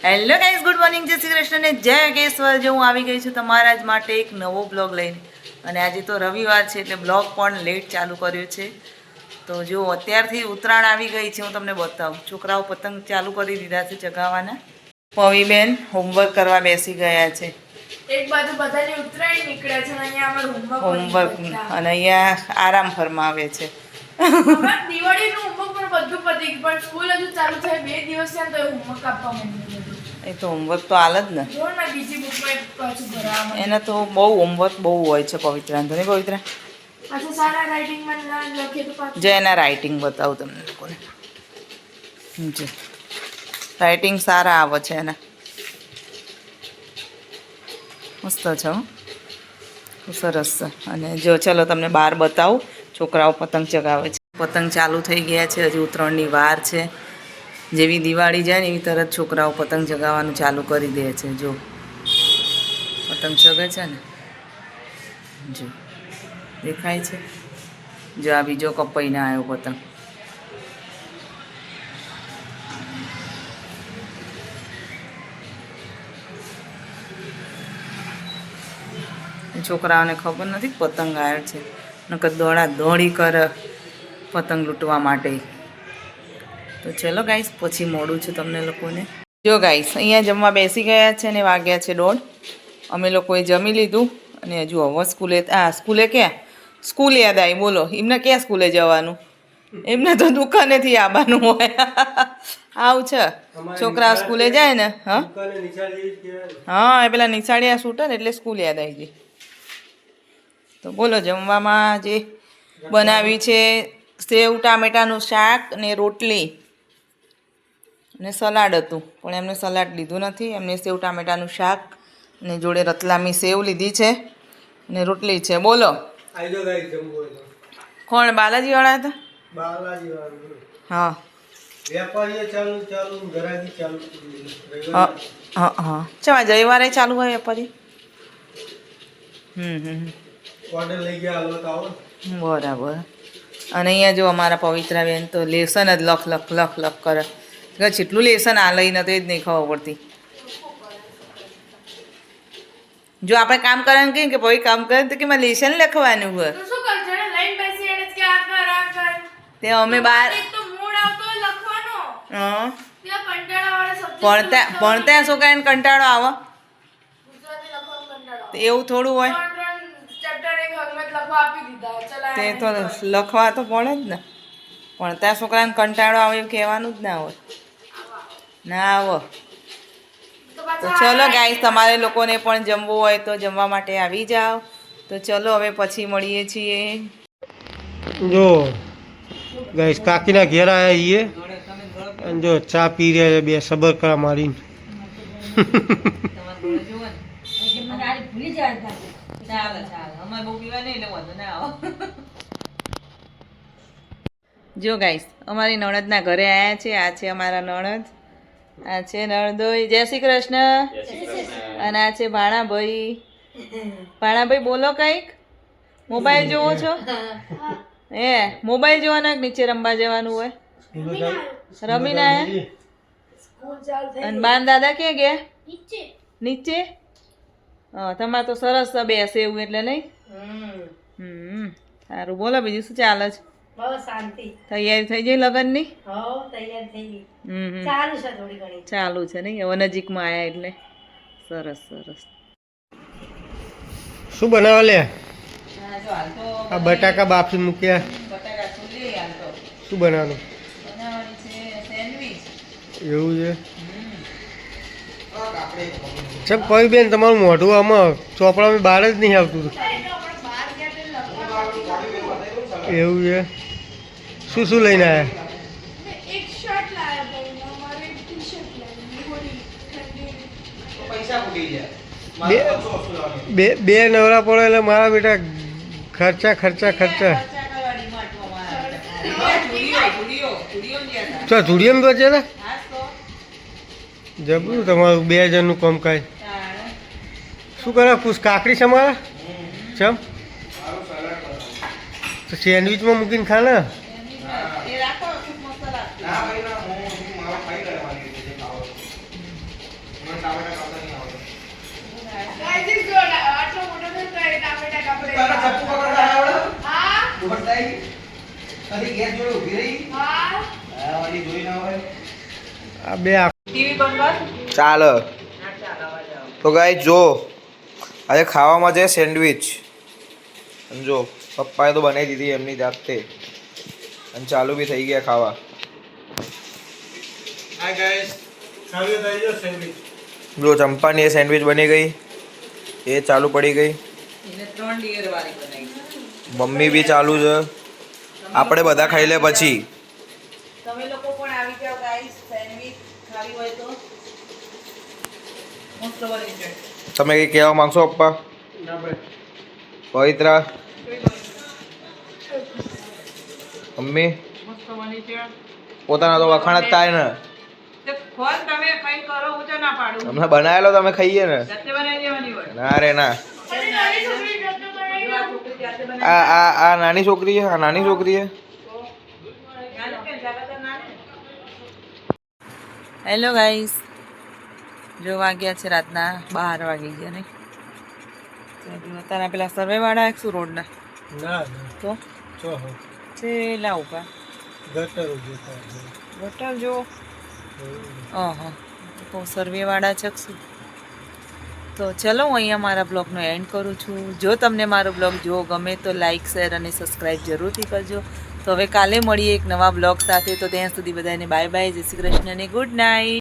Hello guys, good morning, જય શ્રી કૃષ્ણ ને જય કેશવર. જો હું આવી ગઈ છું તમારા જ માટે એક નવો બ્લોગ લઈને. અને આજે તો રવિવાર છે એટલે બ્લોગ પણ લેટ ચાલુ કર્યો છે. તો જો અત્યારથી ઉત્તરાયણ આવી ગઈ છે, હું તમને બતાવું. છોકરાઓ પતંગ ચાલુ કરી દીધા છે ચગાવવાના. પવીબેન હોમવર્ક કરવા બેસી ગયા છે. એક બાજુ બધાની ઉત્તરાયણ નીકળે છે અને અહીંયા અમારું હોમવર્ક અને અહીંયા આરામ ફરમાવે છે. દિવાળીનું હોમવર્ક પણ બધું પતી ગયું, પણ સ્કૂલ હજુ ચાલુ થાય 2 દિવસ છે તો હોમવર્ક આપવા માંડ્યું. એ તો હોમવર્ક તો હાલ જ ને. જો ના બીજી બુકમાં પાછું ભરાવા એને તો બહુ હોમવર્ક બહુ હોય છે પવિત્રા. તો નહીં પવિત્રા? પાછું સારા રાઇટિંગમાં લખે તો પાછું જો એના રાઇટિંગ બતાવું તમને લોકોને. જો રાઇટિંગ સારા આવે છે એના, મસ્ત છે હો, સરસ છે. અને જો ચલો તમને બહાર બતાવું, છોકરાઓ પતંગ ચગાવે છે. પતંગ ચાલુ થઈ ગયા છે, હજી ઉત્તરાયણની વાર છે. જેવી દિવાળી જાય ને એવી તરત છોકરાઓ પતંગ ચગાવવાનું ચાલુ કરી દે છે. જો પતંગ ચગે છે ને, જો દેખાય છે. જો આ બીજો કપાઈને આવ્યો પતંગ. છોકરાઓને ખબર નથી પતંગ આવ્યો છે, નકર દોડા દોડી કરે પતંગ લૂંટવા માટે. તો ચલો ગાઈસ, પછી મોડું છું તમને લોકોને. જો ગાઈસ, અહીંયા જમવા બેસી ગયા છે ને વાગ્યા છે 1:30. અમે લોકોએ જમી લીધું અને હજુ હવે સ્કૂલે ક્યાં સ્કૂલ યાદ આવી. બોલો, એમને ક્યાં સ્કૂલે જવાનું? એમને તો દુકાનેથી આવવાનું હોય. આવું છે, છોકરા સ્કૂલે જાય ને. હા, એ પેલા નિશાળિયા છૂટે ને એટલે સ્કૂલ યાદ આવી ગઈ. તો બોલો, જમવામાં જે બનાવ્યું છે સેવ ટામેટાનું શાક ને રોટલી અને સલાડ હતું, પણ એમને સલાડ લીધું નથી. એમને સેવ ટામેટાનું શાક ને જોડે રતલામી સેવ લીધી છે ને રોટલી છે. બોલો, કોણ? બાલાજીવાળા હતા? હા હા હા. ચા જયવારે ચાલુ હોય વેપારી? બરાબર. અને અહીંયા જો અમારા પવિત્રાબેન તો લેસન જ લખ કરે. જેટલું લેસન આ લઈને તો એ જ નહીં ખબર પડતી. જો આપણે કામ કરવાનું કહીએ કે ભાઈ કામ કરે તો કે મારે લેસન લખવાનું હોય. તે અમે બાર ભણતા છોકરાને કંટાળો આવે, એવું થોડું હોય. તે તો લખવા તો પડે જ ને. ભણતા છોકરાને કંટાળો આવે એવું કહેવાનું જ ના હોય. ના આવો. તો ચલો ગાઈસ, તમારે લોકોને પણ જમવું હોય તો જમવા માટે આવી જાઓ. તો ચલો હવે પછી મળીએ છીએ. જો ગાઈસ, કાકીના ઘેર આવ્યા છીએ અને જો ચા પી રહ્યા છે બે સબર કરા મારીને. જો ગાઈસ, અમારી નણદના ઘરે આવ્યા છે. આ છે અમારા નણદ, આ છે નણદોઈ. જય શ્રી કૃષ્ણ. અને આ છે ભાણાભાઈ. ભાણાભાઈ બોલો કંઈક. મોબાઈલ જોવો છો? હે, મોબાઈલ જોવાના નીચે રમવા જવાનું હોય? રમીને આયા? અને બાન દાદા ક્યાં ગયા? નીચે. હા, તમારે તો સરસ બેસે એવું એટલે નહીં. સારું. બોલો, બીજું શું ચાલે છે? તૈયારી થઈ ગઈ લગ્નની? ચાલુ છે નહીં? હવે નજીકમાં આવ્યા એટલે સરસ સરસ. શું બનાવે લે? આ બટાકા બાફી મૂક્યા. શું બનાવવાનું? એવું છે? ચમ કોઈ બેન, તમારું મોઢું આમાં ચોપડામાં બહાર જ નહીં આવતું. એવું છે? શું શું લઈને આવ્યા? બે નવરા પડે એટલે મારા બેટા ખર્ચા. ચો ધૂળિયામાં બચે ને જબરું તમારું 2 જણનું કામ કાંઈ. શું કરે ખુશ? કાકડી છે મારા. ચમ તો સેન્ડવિચમાં મૂકીને ખા ને. ગાઈસ જો આટલો મોટો થયો તો એ ટામેટા કાપડે હા હા આ બે ટીવી બંધ કર. ચાલ હા, ચાલ અવાજ આવે. તો ગાઈસ જો આજે ખાવામાં છે સેન્ડવિચ અને જો પપ્પાએ તો બનાવી દીધી એમની જાતે અને ચાલુ બી થઈ ગયા ખાવા. હાય ગાઈસ ખાવી થઈ ગયો સેન્ડવિચ. જો ચંપાની એ સેન્ડવિચ બની ગઈ, એ ચાલુ પડી ગઈ, એને 3 ડિયર વાળી બનાવી. મમ્મી બી ચાલુ છે. આપણે બધા ખાઈ લે પછી. તમે લોકો પણ આવી જાઓ ગાઈસ, સેન્ડવિચ ખાવી હોય તો મસ્ત બની છે. તમે કંઈ કહેવા માંગશો પપ્પા? ના ભાઈ પવિત્રા, મમ્મી મસ્ત બની છે. પોતાના તો વખાણ જ થાય ને. તે ખોલ તમે કઈ કરો હું તો ના પાડું. અમને બનાવેલો તમે ખાઈએ ને. જાતે બનાવી દેવાની હોય. ના રે ના. અને નાની છોકરી જતો બનાવી જો આ છોકરી જાતે બનાવી. આ નાની છોકરી છે, આ નાની છોકરી છે. હેલો ગાઈસ, જો વાગ્યા છે રાતના 12 વાગી ગયા ને. તારા પેલા સર્વે વાળા શું રોડના ના તો ચો હો છેલ્લા ઉપર ગટર ઉભી ગટર જો તો સર્વે વાળા છે શું. તો ચલો હું અહીંયા મારા બ્લોગનો એન્ડ કરું છું. જો તમને મારો બ્લોગ જો ગમે તો લાઇક શેર અને સબસ્ક્રાઈબ જરૂરથી કરજો. તો હવે કાલે મળીએ એક નવા બ્લોગ સાથે. તો ત્યાં સુધી બધાને બાય બાય, જય શ્રી કૃષ્ણ અને ગુડ નાઇટ.